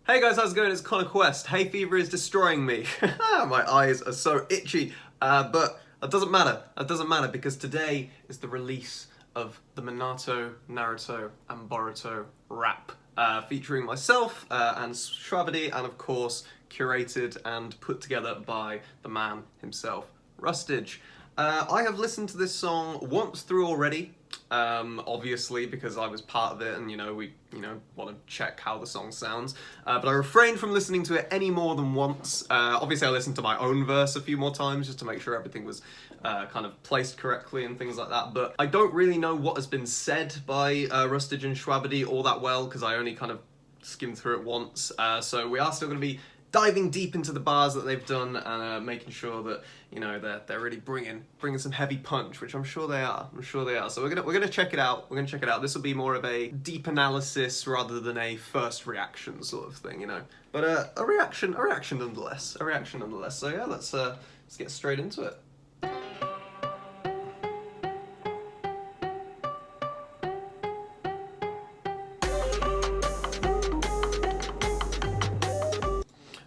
Hey guys, how's it going? It's Quest. Hay fever is destroying me. My eyes are so itchy. But that doesn't matter. That doesn't matter because today is the release of the Minato, Naruto, and Boruto rap. Featuring myself and Shravadi, and of course curated and put together by the man himself, Rustage. I have listened to this song once through already, obviously because I was part of it, and we want to check how the song sounds. But I refrained from listening to it any more than once. Obviously, I listened to my own verse a few more times just to make sure everything was kind of placed correctly and things like that. But I don't really know what has been said by Rustage and Shravadi all that well because I only kind of skimmed through it once. So we are still going to be diving deep into the bars that they've done and making sure that they're really bringing some heavy punch, which I'm sure they are. So we're gonna check it out. This will be more of a deep analysis rather than a first reaction sort of thing, But a reaction nonetheless. So yeah, let's get straight into it.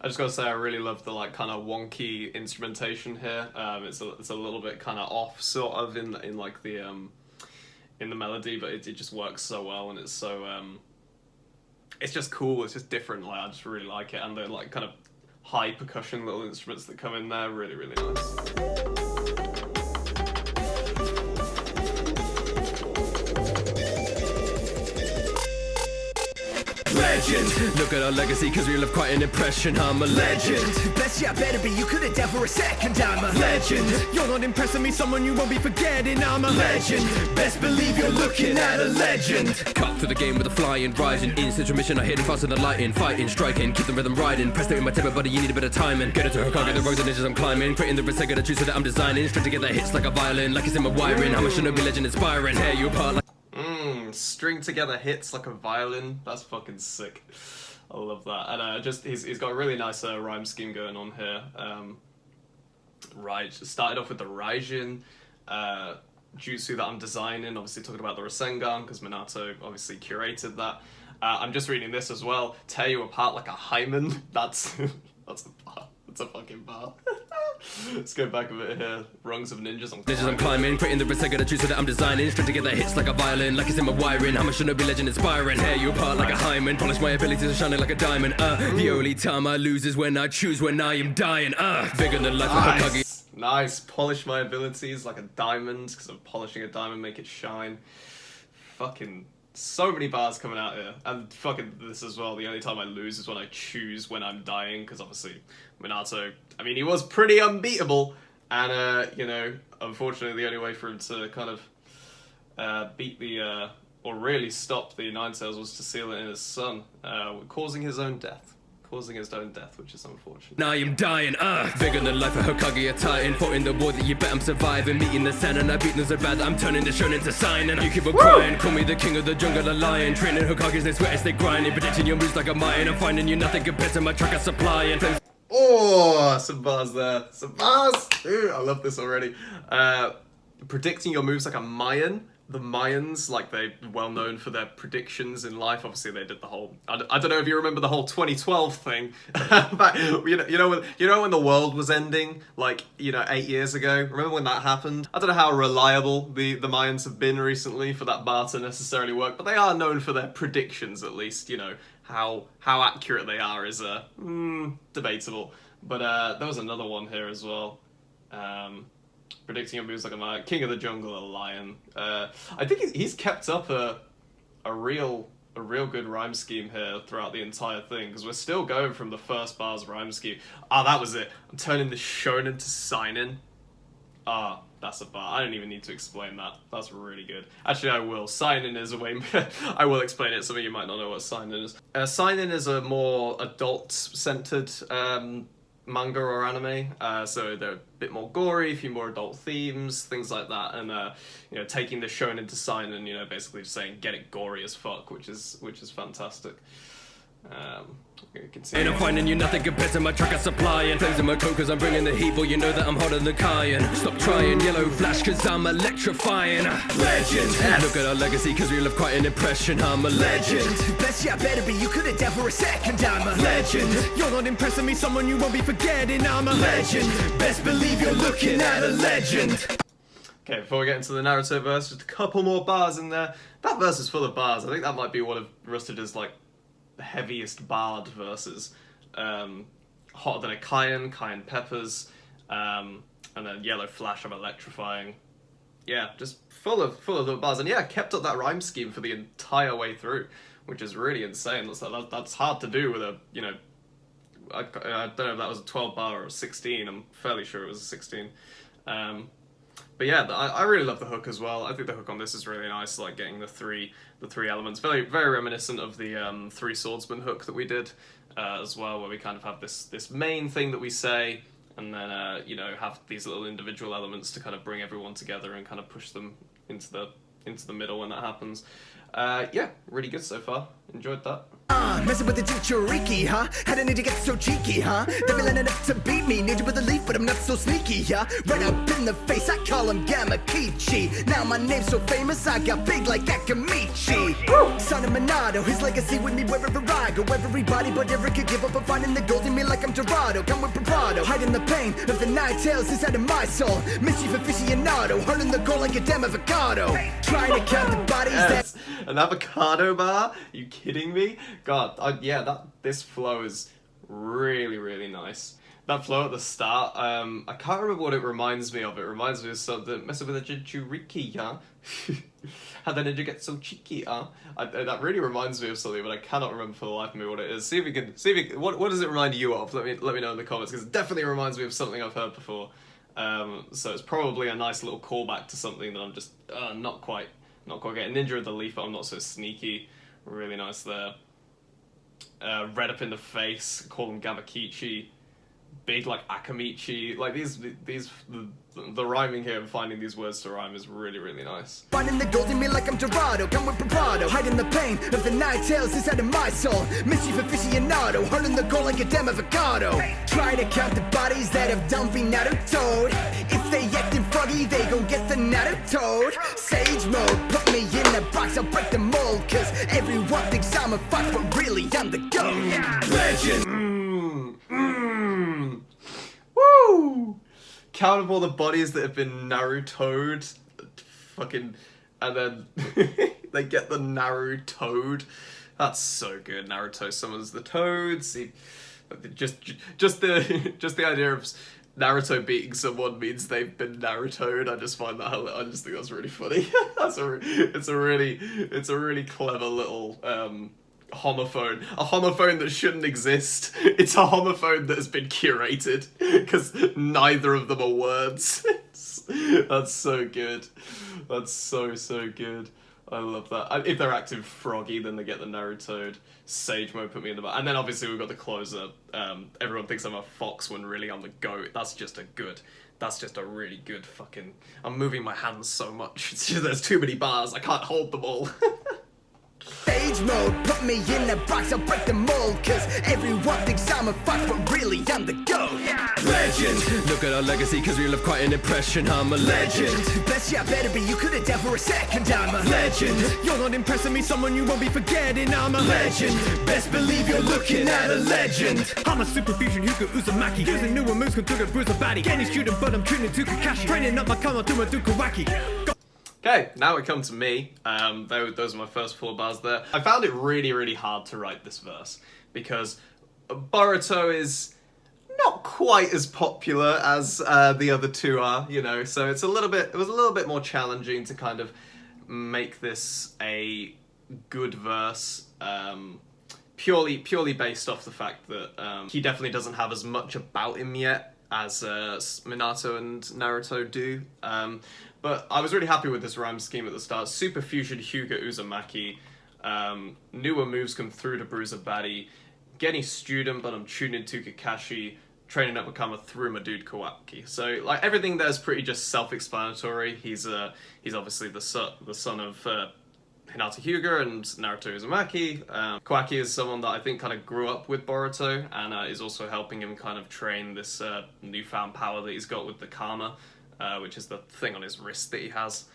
I just gotta say, I really love the kind of wonky instrumentation here. It's a little bit kind of off, sort of in the melody, but it just works so well, and it's so it's just cool. It's just different. I just really like it, and the kind of high percussion little instruments that come in there, really nice. Legend. Look at our legacy, cause we left quite an impression. I'm a legend. Best yeah, better be, you couldn't doubt for a second. I'm a Legend. You're not impressing me, someone you won't be forgetting. I'm a legend. Best believe you're looking at a legend. Cut through the game with a flying, rising. Instant remission, I hit it faster than lightning. Fighting, striking, keep the rhythm riding. Press it in my temper, buddy, you need a bit of timing. Get it to Hokage, the roads and edges I'm climbing. Creating the risk, I gotta choose that I'm designing. String together hits like a violin, like it's in my wiring. I'm a shinobi legend inspiring. Tear you apart like string together hits like a violin. That's fucking sick. I love that. And he's got a really nice rhyme scheme going on here. Started off with the Raijin jutsu that I'm designing, obviously talking about the Rasengan because Minato obviously curated that. I'm just reading this as well. Tear you apart like a hymen. That's a bar. That's a fucking bar. Let's go back a bit here. Rungs of ninjas. I'm climbing, creating the risk, I gotta choose that I'm designing. String together hits like a violin, like it's in my wiring. I'm a shinobi legend inspiring. Tear you apart like a hymen. Polish my abilities to shining like a diamond. The only time I lose is when I choose when I am dying. Bigger than life. Nice. Polish my abilities like a diamond because I'm polishing a diamond, make it shine. Fucking so many bars coming out here. And fucking this as well. The only time I lose is when I choose when I'm dying because obviously Minato, I mean, he was pretty unbeatable, and unfortunately the only way for him to kind of beat the or really stop the Nine Tails was to seal it in his son, causing his own death, which is unfortunate. Now I am dying, bigger than life, a Hokage, a titan. Fought in the war that you bet I'm surviving. Meeting the sand and I beat them so bad that I'm turning the shonen into sign. And you keep on crying, call me the king of the jungle, a lion. Training Hokages, they sweat as they grinding. Predicting your moves like a Mayan. I'm finding you nothing compared to my track of supplying. Oh, some bars there. Some bars! Ooh, I love this already. Predicting your moves like a Mayan. The Mayans, they're well known for their predictions in life. Obviously, they did the whole. I don't know if you remember the whole 2012 thing. But, you know when the world was ending, 8 years ago. Remember when that happened? I don't know how reliable the Mayans have been recently for that bar to necessarily work, but they are known for their predictions at least. How accurate they are is debatable. But there was another one here as well. Predicting your moves like a king of the jungle, a lion. I think he's kept up a real good rhyme scheme here throughout the entire thing because we're still going from the first bar's rhyme scheme. That was it. I'm turning the shonen to seinen. That's a bar. I don't even need to explain that. That's really good. Actually, I will. Seinen is a way... I will explain it. Some of you might not know what seinen is. Seinen is a more adult-centered manga or anime, so they're a bit more gory, a few more adult themes, things like that, and taking the shonen to seinen, basically just saying get it gory as fuck, which is fantastic. You can see. And I'm finding you nothing compared to my track of supplying. Flames in my coat cause I'm bringing the heat, boy, you know that I'm hotter than Cayenne. Stop trying, yellow flash cause I'm electrifying. Legend! Look at our legacy cause we left quite an impression. I'm a legend. Best yeah, better be, you couldn't tell for a second. I'm a legend. You're not impressing me, someone you won't be forgetting. I'm a legend. Best believe you're looking at a legend. Okay, before we get into the Naruto verse, just a couple more bars in there. That verse is full of bars. I think that might be one of Rustage's like heaviest barred verses. Hotter than a cayenne peppers, and then yellow flash, I'm electrifying. Yeah, just full of little bars, and yeah, kept up that rhyme scheme for the entire way through, which is really insane. That's hard to do with a, you know, I don't know if that was a 12 bar or a 16. I'm fairly sure it was a 16. But yeah, I really love the hook as well. I think the hook on this is really nice, like getting the three elements. Very reminiscent of the Three Swordsman hook that we did as well, where we kind of have this main thing that we say, and then you know, have these little individual elements to kind of bring everyone together and kind of push them into the middle when that happens. Yeah, really good so far. Enjoyed that. Messing with the Jinchuriki, huh? How did ninja get so cheeky, huh? They be lining up to beat me, ninja with a leaf, but I'm not so sneaky, huh? Right up in the face, I call him Gamakichi. Now my name's so famous, I got big like Akamichi. Son of Minato, his legacy with me wherever I go. Everybody but ever could give up on finding the gold in me like I'm Dorado. Come with bravado, hiding the pain of the nine tails inside of my soul. Mischief aficionado, hurling the gold like a damn avocado. Trying to count the bodies Yes. An avocado bar? Are you kidding me? God, yeah, this flow is really nice. That flow at the start, I can't remember what it reminds me of. It reminds me of something, messing with a Jinchuriki, huh? How the ninja get so cheeky, huh? That really reminds me of something, but I cannot remember for the life of me what it is. See if you can, what does it remind you of? Let me know in the comments, because it definitely reminds me of something I've heard before. So it's probably a nice little callback to something that I'm just not quite getting. Ninja of the Leaf, but I'm not so sneaky. Really nice there. Red up in the face, call him Gamakichi. Big like Akamichi. Like the rhyming here and finding these words to rhyme is really nice. Finding the gold in me like I'm Dorado, come with bravado, hiding the pain of the nine tails inside of my soul. Mischief aficionado, hurling the gold like a damn avocado. Try to count the bodies that have done be Naruto. If they acting froggy, they gon' get the Naruto. Sage mode, put me in a box, I'll break the mold. Cause everyone thinks I'm a fox, but really I'm the GOAT. Legend. Woo! Count of all the bodies that have been Naruto'd, fucking, and then they get the Naruto'd. That's so good. Naruto summons the toads. Just the idea of Naruto beating someone means they've been Naruto'd. I just find that I just think that's really funny. It's a really clever little homophone. A homophone that shouldn't exist. It's a homophone that has been curated because neither of them are words. That's so good. That's so good. I love that. If they're acting froggy, then they get the Naruto'd. Sage mode put me in the back. And then obviously we've got the closer. Everyone thinks I'm a fox when really I'm the goat. That's just a really good fucking... I'm moving my hands so much. It's just, there's too many bars. I can't hold them all. Sage mode, put me in a box, I'll break the mold. Cause everyone thinks I'm a fox, but really I'm the GOAT. Legend. Look at our legacy cause we left quite an impression. I'm a legend. Best yeah, better be, you couldn't tell for a second. I'm a legend. You're not impressing me, someone you won't be forgetting. I'm a legend. Best believe you're looking at a legend. I'm a super fusion Hyuga Uzumaki. Using newer moves can through the bruiser baddie. Any student but I'm tuning to Kakashi. Training up my Kama to my Dukawaki. Okay, now it comes to me. Those are my first 4 bars there. I found it really hard to write this verse because Boruto is not quite as popular as the other 2 are, you know. So it was a little bit more challenging to kind of make this a good verse. Purely based off the fact that he definitely doesn't have as much about him yet as Minato and Naruto do. But I was really happy with this rhyme scheme at the start. Super Fusion Hyuga Uzumaki. Newer moves come through to Bruiser Baddie. Getting student, but I'm tuned into Kakashi. Training up Makama through my dude Kawaki. So like everything there's pretty just self-explanatory. He's obviously the son of Hinata Hyuga and Naruto Uzumaki. Kawaki is someone that I think kind of grew up with Boruto and is also helping him kind of train this newfound power that he's got with the Karma, which is the thing on his wrist that he has,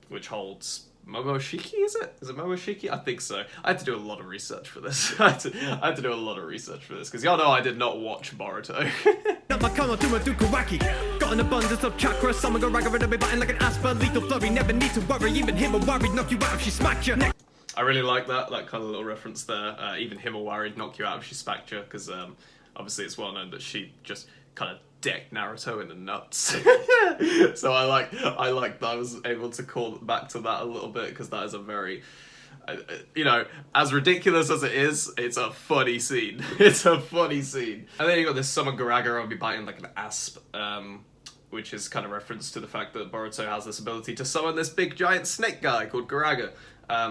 which holds Momoshiki, is it? Is it Momoshiki? I think so. I had to do a lot of research for this. I had to do a lot of research for this, because y'all know I did not watch Boruto. Got an abundance of chakra, summon a ragga and be biting like an asper. Lethal flurry, never need to worry. Even him will worry, knock you out if she smacked you. I really like that kind of little reference there. Even him will worry, knock you out if she smacked you, because obviously it's well known that she just kind of decked Naruto in the nuts. So I like that I was able to call back to that a little bit, because that is a very, you know, as ridiculous as it is, it's a funny scene. It's a funny scene. And then you got this summon Garaga will be biting like an asp, which is kind of reference to the fact that Boruto has this ability to summon this big giant snake guy called Garaga,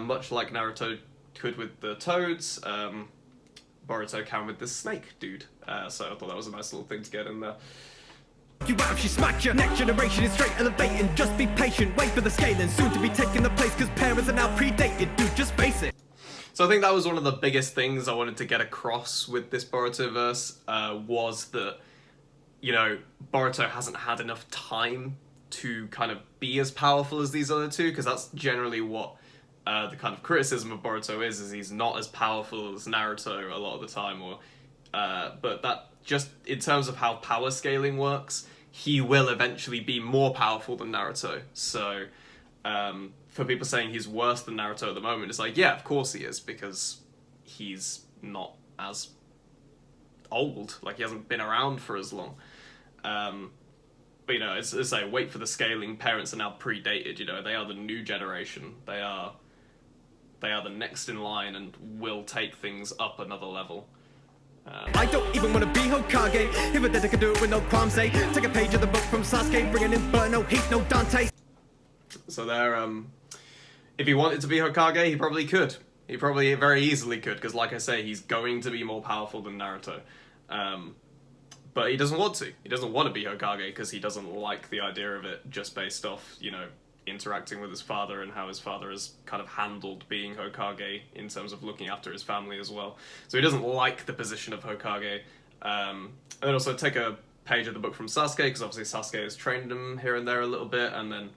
much like Naruto could with the toads. Boruto can with this snake dude. So I thought that was a nice little thing to get in there. You out if she smacked you. Next generation is straight elevating. Just be patient, wait for the scaling. Soon to be taking the place, cause parents are now predated. Dude, just face it. So I think that was one of the biggest things I wanted to get across with this Boruto verse, was that, you know, Boruto hasn't had enough time to kind of be as powerful as these other two, because that's generally what the kind of criticism of Boruto is he's not as powerful as Naruto a lot of the time, or but that just in terms of how power scaling works, he will eventually be more powerful than Naruto. So for people saying he's worse than Naruto at the moment, it's like, yeah, of course he is, because he's not as old, like he hasn't been around for as long. But you know, it's like, wait for the scaling, parents are now predated, you know, they are the new generation, they are the next in line and will take things up another level. I don't even want to be Hokage. If I did, I could do it with no qualms, say. Take a page of the book from Sasuke, bringing in burn, no heat, no Dante. So there, if he wanted to be Hokage, he probably could. He probably very easily could, because like I say, he's going to be more powerful than Naruto. But he doesn't want to. He doesn't want to be Hokage, because he doesn't like the idea of it, just based off, you know, interacting with his father and how his father has kind of handled being Hokage in terms of looking after his family as well. So he doesn't like the position of Hokage. And then also take a page of the book from Sasuke, because obviously Sasuke has trained him here and there a little bit, and then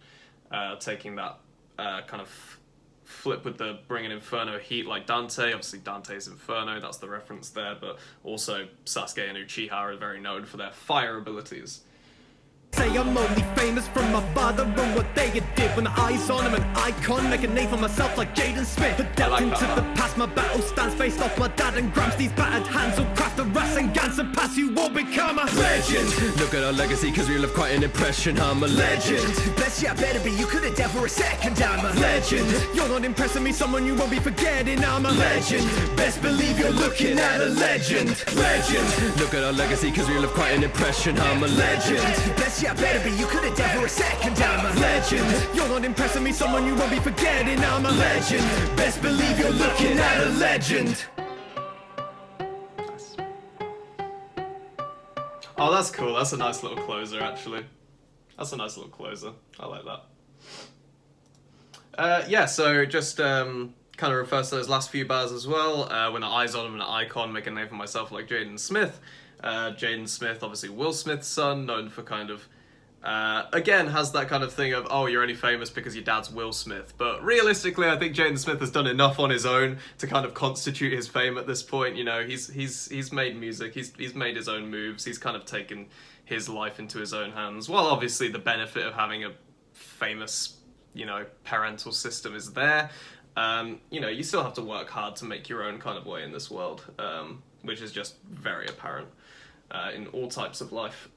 taking that kind of flip with the bringing Inferno heat like Dante. Obviously Dante's Inferno, that's the reference there, but also Sasuke and Uchiha are very known for their fire abilities. Say I'm only famous from my father and what they did. When the eyes on him, an icon, make a name for myself like Jaden Smith. But delve into the past, my battle stands faced off my dad and Gramps. These battered hands will craft the Rasengan, surpass you will become a legend. Look at our legacy, cause we left quite an impression. I'm a legend. Best yeah, better be, you couldn't doubt for a second I'm a Legend. You're not impressing me, someone you won't be forgetting. I'm a legend. Best believe you're looking at a legend. Legend. Look at our legacy, cause we left quite an impression. I'm a legend. Best yeah, better be, you couldn't doubt for a second I'm a legend. You're not impressing me, someone you won't be forgetting. I'm a legend. Best believe you're looking at a legend. Oh, that's cool. That's a nice little closer, actually. That's a nice little closer. I like that. Yeah, so just kind of refers to those last few bars as well. When the eyes on him, an icon, make a name for myself like Jaden Smith. Jaden Smith, obviously Will Smith's son, known for kind of, again, has that kind of thing of, oh, you're only famous because your dad's Will Smith. But realistically, I think Jaden Smith has done enough on his own to kind of constitute his fame at this point. You know, he's made music, he's made his own moves, he's kind of taken his life into his own hands. While obviously the benefit of having a famous, you know, parental system is there, you know, you still have to work hard to make your own kind of way in this world, which is just very apparent in all types of life.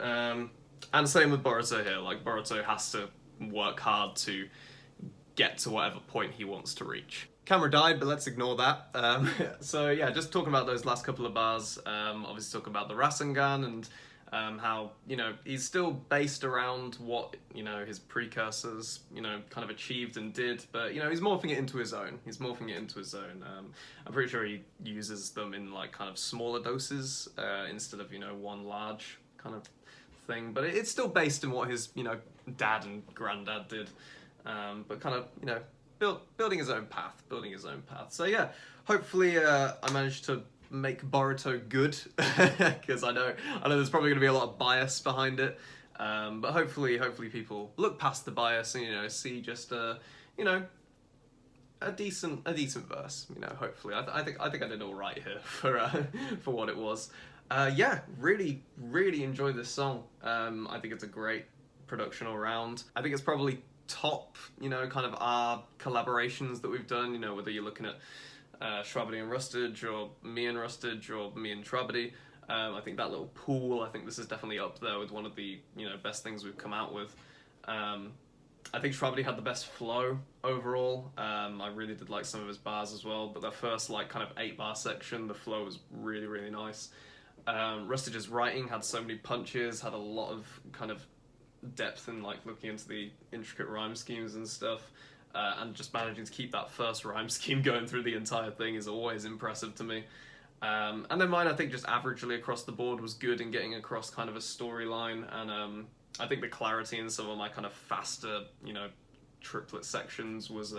And same with Boruto here, like Boruto has to work hard to get to whatever point he wants to reach. Camera died, but let's ignore that. So yeah, just talking about those last couple of bars, obviously talking about the Rasengan and how, you know, he's still based around what, you know, his precursors, you know, kind of achieved and did, but, you know, he's morphing it into his own. I'm pretty sure he uses them in, like, kind of smaller doses instead of, you know, one large kind of thing, but it's still based in what his, you know, dad and granddad did, but kind of, you know, building his own path, So yeah, hopefully I managed to make Boruto good, because I know there's probably going to be a lot of bias behind it, but hopefully people look past the bias and see just a decent verse. Hopefully I think I did all right here for what it was. Yeah, really enjoyed this song. I think it's a great production all around. I think it's probably top kind of our collaborations that we've done, whether you're looking at Shwabadi and Rustage, or me and Rustage, or me and Shwabadi. I think that little pool, I think this is definitely up there with one of the best things we've come out with. I think Shwabadi had the best flow overall. I really did like some of his bars as well, but the first kind of 8-bar section, the flow was really nice. Rustage's writing had so many punches, had a lot of kind of depth in looking into the intricate rhyme schemes and stuff. And just managing to keep that first rhyme scheme going through the entire thing is always impressive to me. And then mine, I think, just averagely across the board was good in getting across kind of a storyline, and I think the clarity in some of my kind of faster, triplet sections was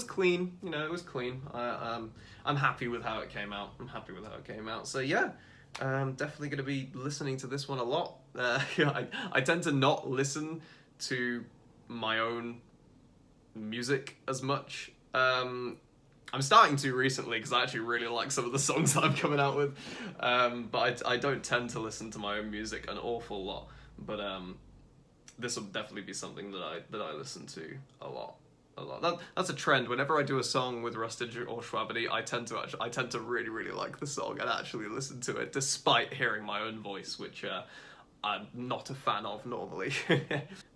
clean. It was clean. I'm happy with how it came out. So yeah, definitely going to be listening to this one a lot. I tend to not listen to my own music as much. I'm starting to recently because I actually really like some of the songs that I'm coming out with, but I don't tend to listen to my own music an awful lot. But this will definitely be something that I listen to a lot. That's a trend. Whenever I do a song with Rustage or Shwabadi, I tend to really like the song and actually listen to it, despite hearing my own voice, which I'm not a fan of normally.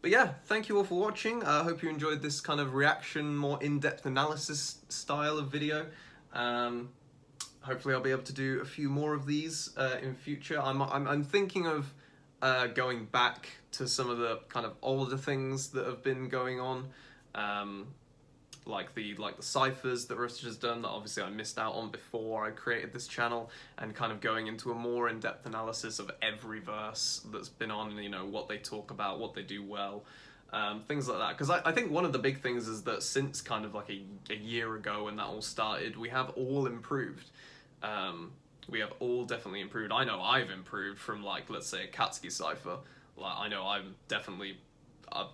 But yeah, thank you all for watching. I hope you enjoyed this kind of reaction, more in-depth analysis style of video. Hopefully I'll be able to do a few more of these in future. I'm thinking of going back to some of the kind of older things that have been going on, like the ciphers that Rustage has done that obviously I missed out on before I created this channel, and kind of going into a more in-depth analysis of every verse that's been on, what they talk about, what they do well, things like that. Because I think one of the big things is that since kind of a year ago when that all started, we have all improved. We have all definitely improved. I know I've improved from let's say a Katsuki cipher. I know I'm definitely a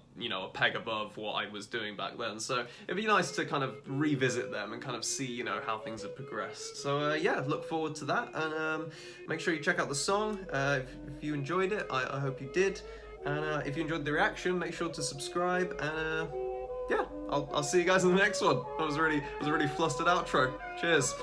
peg above what I was doing back then. So it'd be nice to kind of revisit them and kind of see, how things have progressed. So yeah, look forward to that, and make sure you check out the song if you enjoyed it. I hope you did, and if you enjoyed the reaction, make sure to subscribe, and yeah, I'll see you guys in the next one. That was a really flustered outro. Cheers.